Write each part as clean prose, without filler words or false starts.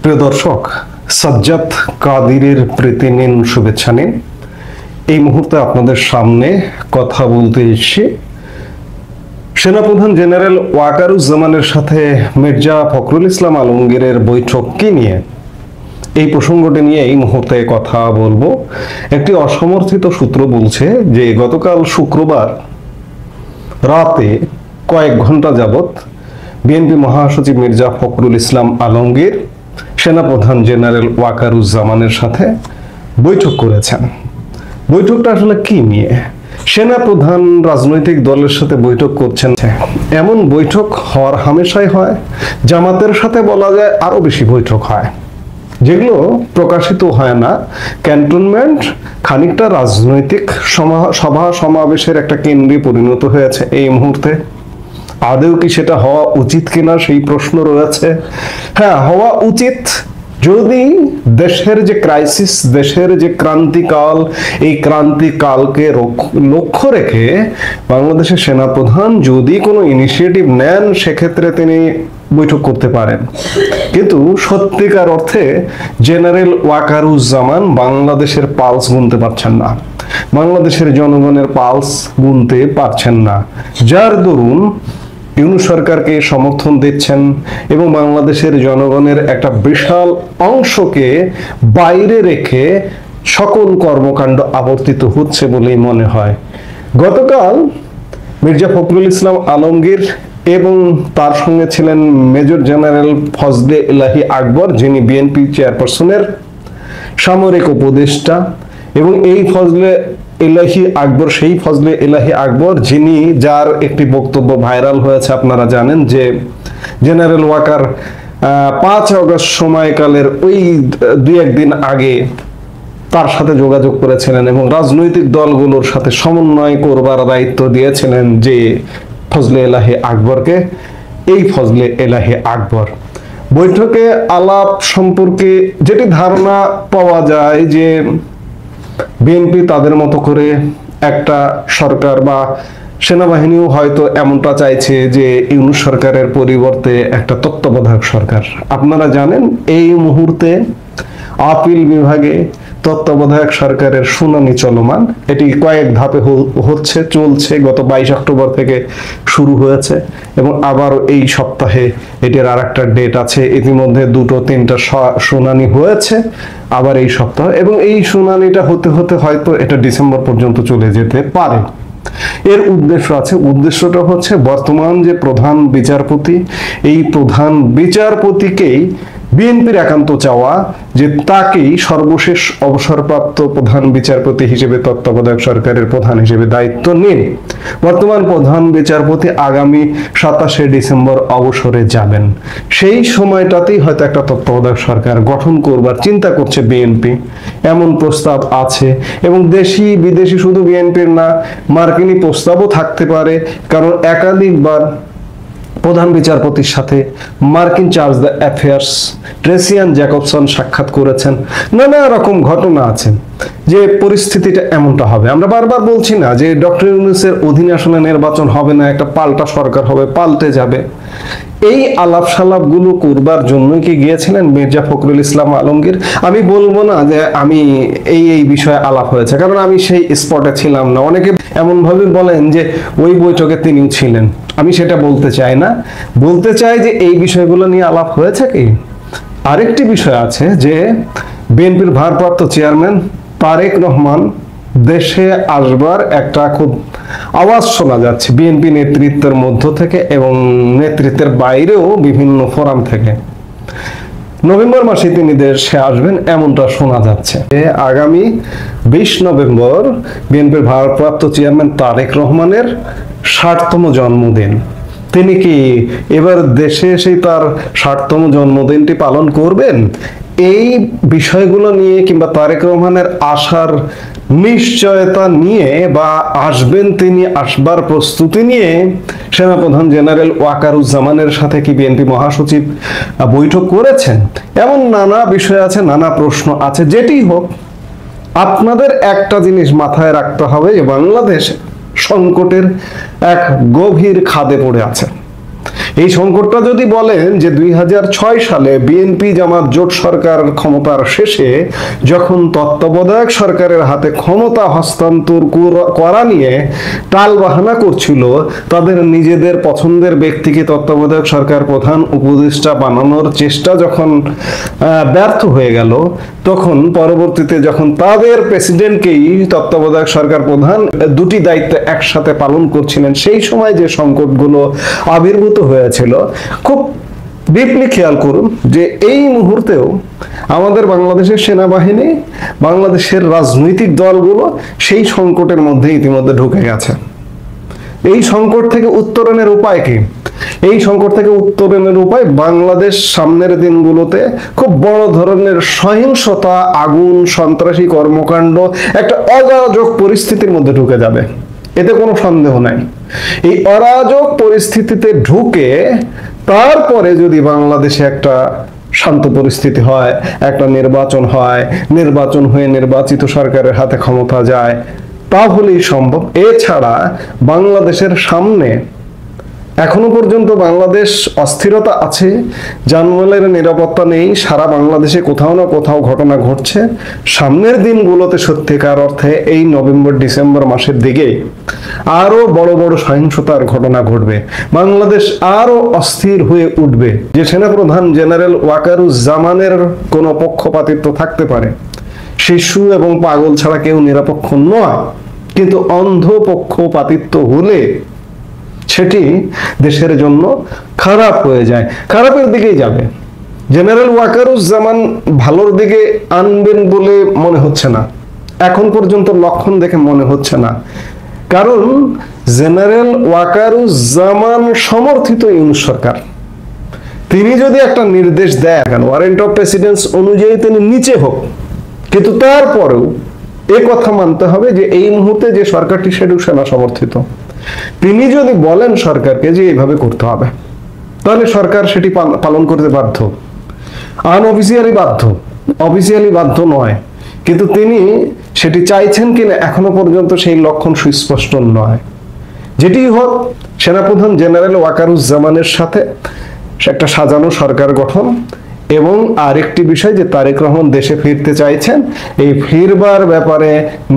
প্রিয় দর্শক, সাজ্জাদ কাদিরের প্রীতি নিন, শুভেচ্ছা নিন। এই মুহূর্তে আপনাদের সামনে কথা বলতে এসেছি সেনাপ্রধান জেনারেল ওয়াকারুজ্জামানের সাথে মির্জা ফখরুল ইসলাম আলমগীরের বৈঠক কি নিয়ে, এই প্রসঙ্গটি নিয়ে এই মুহূর্তে কথা বলবো। একটি অসমর্থিত সূত্র বলছে যে গতকাল শুক্রবার রাতে কয়েক ঘন্টা যাবত বিএনপি মহাসচিব মির্জা ফখরুল ইসলাম আলমগীর সেনাপ্রধান জেনারেল ওয়াকারুজ্জামানের সাথে বৈঠক করেছেন। বৈঠকটা আসলে কি নিয়ে? সেনাপ্রধান রাজনৈতিক দলের সাথে বৈঠক করছেন, এমন বৈঠক হওয়ার হামেশাই হয়। জামাতের সাথে বলা যায় আরো বেশি বৈঠক হয়, যেগুলো প্রকাশিত হয় না। ক্যান্টনমেন্ট খানিকটা রাজনৈতিক সভা সমাবেশের একটা কেন্দ্রে পরিণত হয়েছে এই মুহূর্তে। আদৌ কি সেটা হওয়া উচিত কিনা সেই প্রশ্ন রয়েছে। হ্যাঁ, হওয়া উচিত যদি দেশের যে ক্রাইসিস, দেশের যে ক্রান্তিকাল, এই ক্রান্তিকালকে লক্ষ্য রেখে বাংলাদেশের সেনাপ্রধান যদি কোনো ইনিশিয়েটিভ নেন, সেক্ষেত্রে তিনি বৈঠক করতে পারেন। কিন্তু সত্যিকার অর্থে জেনারেল ওয়াকারুজ্জামান বাংলাদেশের পালস গুনতে পারছেন না, বাংলাদেশের জনগণের পালস গুনতে পারছেন না, যার দরুন ইউনূস সরকারকে সমর্থন দিচ্ছেন এবং বাংলাদেশের জনগণের একটা বিশাল অংশকে বাইরে রেখে সকল কর্মকাণ্ড আবর্তিত হচ্ছে বলেই মনে হয়। গতকাল মির্জা ফখরুল ইসলাম আলমগীর এবং তার সঙ্গে ছিলেন মেজর জেনারেল ফজলে এলাহি আকবর, যিনি বিএনপি চেয়ারপারসনের সামরিক উপদেষ্টা। এবং এই ফজলে এলাহি আকবর সেই ফজলে এলাহি আকবর যার একটি বক্তব্য ভাইরাল হয়েছে, আপনারা জানেন যে জেনারেল ওয়াকার 5 আগস্ট সময়কালের ওই 2-1 দিন আগে তার সাথে যোগাযোগ করেছিলেন এবং রাজনৈতিক দলগুলোর সাথে সমন্বয় করবার দায়িত্ব দিয়েছিলেন যে ফজলে এলাহি আকবরকে। এই ফজলে এলাহি আকবর বৈঠকে আলাপ সম্পর্কে যেটি ধারণা পাওয়া যায় যে বিএনপি তাদের মতো করে একটা সরকার বা সেনাবাহিনীও হয়তো এমনটা চাইছে যে ইউনূস সরকারের পরিবর্তে একটা তত্ত্বাবধায়ক সরকার। আপনারা জানেন এই মুহূর্তে আপিল বিভাগে তত্ত্বাবধায়ক সরকারের শুনানি চলমান। এটি কয়েক ধাপে চলছে। গত 22 অক্টোবর থেকে শুরু হয়েছে এবং আবার এই সপ্তাহে এটির আর একটা ডেট আছে। ইতিমধ্যে 2-3টা শুনানি হয়েছে আবার এই সপ্তাহ, এবং এই শুনানিটা হতে হতে হয়তো এটা ডিসেম্বর পর্যন্ত চলে যেতে পারে। এর উদ্দেশ্যটা হচ্ছে বর্তমান যে প্রধান বিচারপতি, এই প্রধান বিচারপতিকেই বিএনপির একান্ত চাওয়া যে তাকেই সর্বশেষ অবসরপ্রাপ্ত প্রধান বিচারপতি হিসেবে তত্ত্বাবধায়ক সরকারের প্রধান হিসেবে দায়িত্ব নিন। বর্তমান প্রধান বিচারপতি আগামী 27শে ডিসেম্বর অবসরে যাবেন। সেই সময়টাতেই হয়তো একটা তত্ত্বাবধায়ক সরকার গঠন করবার চিন্তা করছে বিএনপি, এমন প্রস্তাব আছে। এবং দেশি বিদেশি শুধু বিএনপির না, মার্কিনী প্রস্তাবও থাকতে পারে, কারণ একাধিকবার প্রধান বিচারপতির সাথে মার্কিন charge the affairs Tracey Ann Jacobson সাক্ষাৎ করেছেন। নানা রকম ঘটনা আছে যে পরিস্থিতিটা এমনটা হবে। আমরা বারবার বলছি না যে ডক্টর ইউনূসের অধীনে আসলে নির্বাচন হবে না, একটা পাল্টা সরকার হবে, পাল্টে যাবে। এই আলাপ সালাপ গুলো করবার জন্য কি গিয়েছিলেন মির্জা ফখরুল ইসলাম আলমগীর? আমি বলবো না যে আমি এই বিষয়ে আলাপ হয়েছে, কারণ আমি সেই স্পটে ছিলাম না। অনেকে এমন ভাবে বলেন যে ওই বৈঠকে তিনিও ছিলেন। আমি সেটা বলতে চাই না, বলতে চাই যে এই বিষয়গুলো নিয়ে আলাপ হয়েছে কি। আরেকটি বিষয় আছে যে বিএনপির ভারপ্রাপ্ত চেয়ারম্যান তারেক রহমান দেশে আসবার একটা খুব আওয়াজ শোনা যাচ্ছে বিএনপি নেতৃত্বের মধ্য থেকে এবং নেতৃত্বের বাইরেও বিভিন্ন ফোরাম থেকে। নভেম্বর মাসে তিনি দেশে আসবেন এমনটা শোনা যাচ্ছে। আগামী 20 নভেম্বর বিএনপির ভারপ্রাপ্ত চেয়ারম্যান তারেক রহমানের 60তম জন্মদিন। তিনি কি এবার দেশে এসে তার 60তম জন্মদিনটি পালন করবেন? এই বিষয়গুলো নিয়ে কিংবা তারেক রহমানের আসার নিশ্চয়তা নিয়ে বা আসবেন তিনি, আসবার প্রস্তুতি নিয়ে সেনাপ্রধান জেনারেল ওয়াকারুজ্জামানের সাথে কি বিএনপি মহাসচিব বৈঠক করেছেন? এমন নানা বিষয় আছে, নানা প্রশ্ন আছে। যেটি হোক, আপনাদের একটা জিনিস মাথায় রাখতে হবে যে বাংলাদেশ সংকটের এক গভীর খাদে পড়ে আছে। এই সংকটটা যদি বলেন যে 2006 সালে বিএনপি জামাত জোট সরকার ক্ষমতার শেষে যখন তত্ত্বাবধায়ক সরকারের হাতে ক্ষমতা হস্তান্তর করা নিয়ে টালবাহানা করছিল, তাদের নিজেদের পছন্দের ব্যক্তিকে তত্ত্বাবধায়ক সরকার প্রধান উপদেষ্টা বানানোর চেষ্টা যখন ব্যর্থ হয়ে গেল, তখন পরবর্তীতে যখন তাদের প্রেসিডেন্টকেই তত্ত্বাবধায়ক সরকার প্রধান দুটি দায়িত্ব একসাথে পালন করছিলেন, সেই সময় যে সংকটগুলো আবির্ভূত হয়েছিল, খুব ডিপলি খেয়াল করুন যে এই মুহূর্তেও আমাদের বাংলাদেশের সেনাবাহিনী, বাংলাদেশের রাজনৈতিক দলগুলো সেই সংকটের মধ্যে ইতিমধ্যে ঢুকে গেছে। এই সংকট থেকে উত্তরণের উপায় কি? এই সংকট থেকে উত্তরণের উপায়, বাংলাদেশ সামনের দিনগুলোতে খুব বড় ধরনের সহিংসতা, আগুন, সন্ত্রাসী কর্মকাণ্ড, একটা অরাজক পরিস্থিতির মধ্যে ঢুকে যাবে, এতে কোনো সন্দেহ নাই। এই অরাজক পরিস্থিতিতে ঢুকে তারপরে যদি বাংলাদেশে একটা শান্ত পরিস্থিতি হয়, একটা নির্বাচন হয়, নির্বাচন হয়ে নির্বাচিত সরকারের হাতে ক্ষমতা যায়, তাহলেই সম্ভব। এছাড়া বাংলাদেশের সামনে এখনো পর্যন্ত বাংলাদেশ অস্থিরতা আছে, জানমালের নিরাপত্তা নেই, সারা বাংলাদেশে কোথাও না কোথাও ঘটনা ঘটছে। সামনের দিনগুলোতে সত্যিকার অর্থে এই নভেম্বর ডিসেম্বর মাসের দিকে আরো বড় বড় সহিংসতার ঘটনা ঘটবে, বাংলাদেশ আরো অস্থির হয়ে উঠবে। যে সেনাপ্রধান জেনারেল ওয়াকারুজ্জামানের কোনো পক্ষপাতিত্ব থাকতে পারে, শিশু এবং পাগল ছাড়া কেউ নিরপেক্ষ নয়, কিন্তু অন্ধ পক্ষপাতিত্ব হলে সেটি দেশের জন্য খারাপ হয়ে যায়, খারাপের দিকেই যাবে। জেনারেল ওয়াকারুজ্জামান ভালোর দিকে আনবেন বলে মনে হচ্ছে না, এখন পর্যন্ত লক্ষণ দেখে মনে হচ্ছে না। কারণ জেনারেল ওয়াকারুজ্জামান সমর্থিত ইউনূস সরকার, তিনি যদি একটা নির্দেশ দেন, ওয়ারেন্ট অফ প্রেসিডেন্স অনুযায়ী তিনি নিচে হোক, কিন্তু তারপরেও এ কথা মানতে হবে যে এই মুহূর্তে যে সরকারটি সেটি সেনা সমর্থিত। তিনি যদি বলেন সরকারকে যে এইভাবে করতে হবে, তাহলে সরকার সেটি পালন করতে বাধ্য, আনঅফিসিয়ালি বাধ্য, অফিসিয়ালি বাধ্য নয়। কিন্তু তিনি সেটি চাইছেন কিনা এখনো পর্যন্ত সেই লক্ষণ সুস্পষ্ট নয়। যেটি হোক, সেনাপ্রধান জেনারেল ওয়াকারুজ্জামানের সাথে একটা সাজানো সরকার গঠন, এবং আরেকটি বিষয় যে তারেক রহমান দেশে ফিরতে চাইছেন, এই ফিরবার ব্যাপারে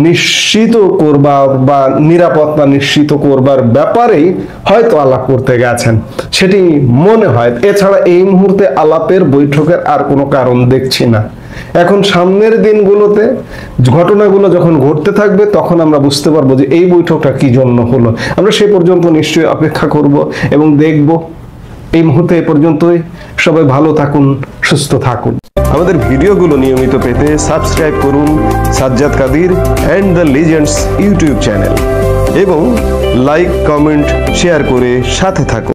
নিশ্চিত করবার বা নিরাপত্তা নিশ্চিত করবার ব্যাপারেই হয়তো আলাপ করতে গেছেন, সেটি মনে হয়। এছাড়া এই মুহূর্তে আলাপের বৈঠকের আর কোনো কারণ দেখছি না। এখন সামনের দিনগুলোতে ঘটনাগুলো যখন ঘটতে থাকবে, তখন আমরা বুঝতে পারবো যে এই বৈঠকটা কি জন্য হলো। আমরা সে পর্যন্ত নিশ্চয়ই অপেক্ষা করব এবং দেখব। এই মুহূর্তে এ পর্যন্তই। সবাই ভালো থাকুন, সুস্থ থাকুন। আমাদের ভিডিওগুলো নিয়মিত পেতে সাবস্ক্রাইব করুন Sajjad Kadir and the legends YouTube channel, এবং লাইক, কমেন্ট, শেয়ার করে সাথে থাকুন।